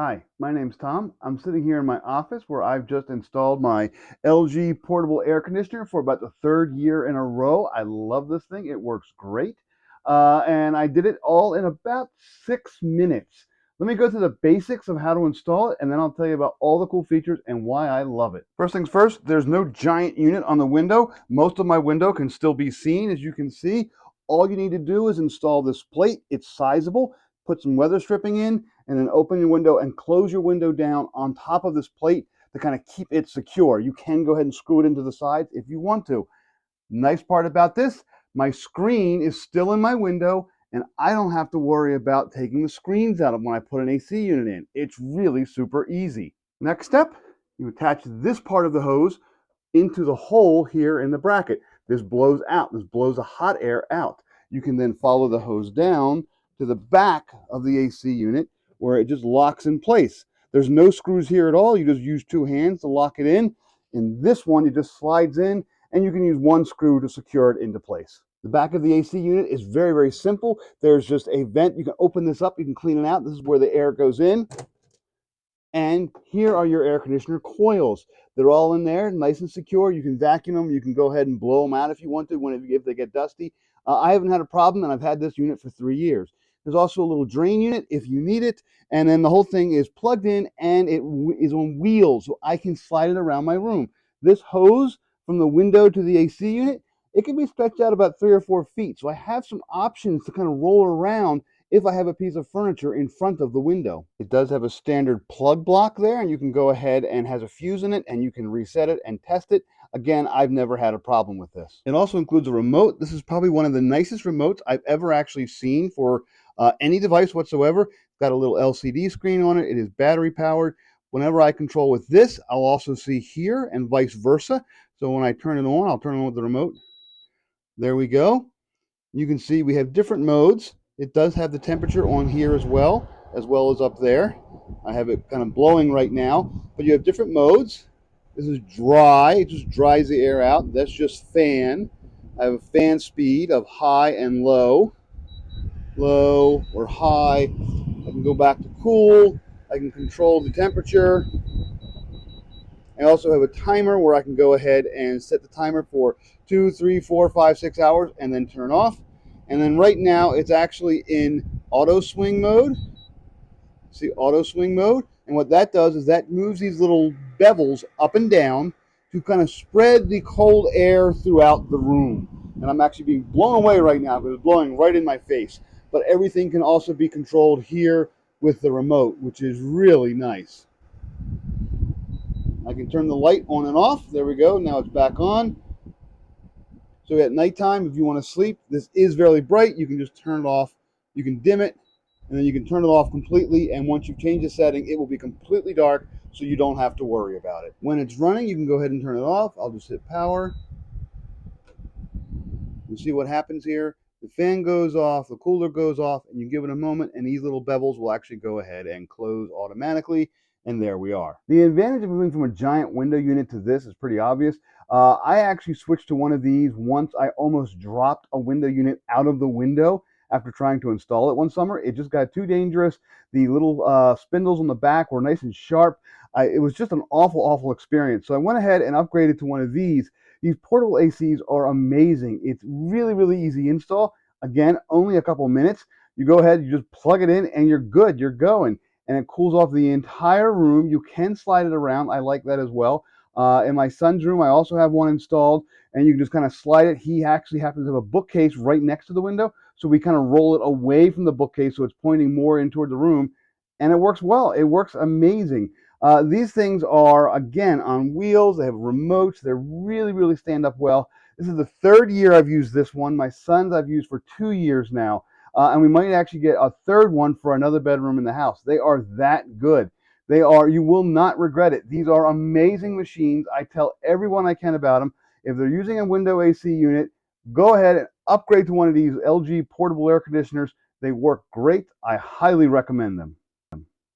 Hi, my name's Tom. I'm sitting here in my office where I've just installed my LG portable air conditioner for about the third year in a row. I love this thing. It works great. And I did it all in about 6 minutes. Let me go through the basics of how to install it, and then I'll tell you about all the cool features and why I love it. First things first, there's no giant unit on the window. Most of my window can still be seen, as you can see. All you need to do is install this plate. It's sizable. Put some weather stripping in, and then open your window and close your window down on top of this plate to kind of keep it secure. You can go ahead and screw it into the sides if you want to. Nice part about this, my screen is still in my window and I don't have to worry about taking the screens out of when I put an AC unit in. It's really super easy. Next step, you attach this part of the hose into the hole here in the bracket. This blows out. This blows the hot air out. You can then follow the hose down to the back of the AC unit where it just locks in place. There's no screws here at all. You just use two hands to lock it in. In this one, it just slides in, and you can use one screw to secure it into place. The back of the AC unit is very, very simple. There's just a vent. You can open this up. You can clean it out. This is where the air goes in. And here are your air conditioner coils. They're all in there, nice and secure. You can vacuum them. You can go ahead and blow them out if you want to, if they get dusty. I haven't had a problem, and I've had this unit for 3 years. There's also a little drain unit if you need it. And then the whole thing is plugged in, and it is on wheels, so I can slide it around my room. This hose from the window to the AC unit, it can be stretched out about 3 or 4 feet. So I have some options to kind of roll around if I have a piece of furniture in front of the window. It does have a standard plug block there, and you can go ahead and has a fuse in it, and you can reset it and test it. Again, I've never had a problem with this. It also includes a remote. This is probably one of the nicest remotes I've ever actually seen for any device whatsoever. It's got a little LCD screen on it. It is battery powered. Whenever I control with this, I'll also see here and vice versa. So when I turn it on, I'll turn it on with the remote. There we go. You can see we have different modes. It does have the temperature on here as well as up there. I have it kind of blowing right now, but you have different modes. This is dry, it just dries the air out. That's just fan. I have a fan speed of high and low, low or high. I can go back to cool. I can control the temperature. I also have a timer where I can go ahead and set the timer for 2, 3, 4, 5, 6 hours and then turn off. And then right now it's actually in auto swing mode. See, auto swing mode. And what that does is that moves these little bevels up and down to kind of spread the cold air throughout the room. And I'm actually being blown away right now because it's blowing right in my face. But everything can also be controlled here with the remote, which is really nice. I can turn the light on and off. There we go. Now it's back on. So at nighttime, if you want to sleep, this is very bright. You can just turn it off. You can dim it, and then you can turn it off completely. And once you change the setting, it will be completely dark, so you don't have to worry about it. When it's running, you can go ahead and turn it off. I'll just hit power. You see what happens here. The fan goes off, the cooler goes off, and you give it a moment, and these little bevels will actually go ahead and close automatically. And there we are. The advantage of moving from a giant window unit to this is pretty obvious. I actually switched to one of these once I almost dropped a window unit out of the window after trying to install it one summer. It just got too dangerous. The little spindles on the back were nice and sharp. It was just an awful, awful experience. So I went ahead and upgraded to one of these. These portable ACs are amazing. It's really, really easy install. Again, only a couple minutes. You go ahead, you just plug it in, and you're good. You're going. And it cools off the entire room. You can slide it around. I like that as well. In my son's room, I also have one installed, and you can just kind of slide it. He actually happens to have a bookcase right next to the window, so we kind of roll it away from the bookcase so it's pointing more in toward the room, and it works well. It works amazing. These things are, again, on wheels. They have remotes. They really, really stand up well. This is the third year I've used this one. My son's I've used for 2 years now. And we might actually get a third one for another bedroom in the house. They are that good. They are, you will not regret it. These are amazing machines. I tell everyone I can about them. If they're using a window AC unit, go ahead and upgrade to one of these LG portable air conditioners. They work great. I highly recommend them.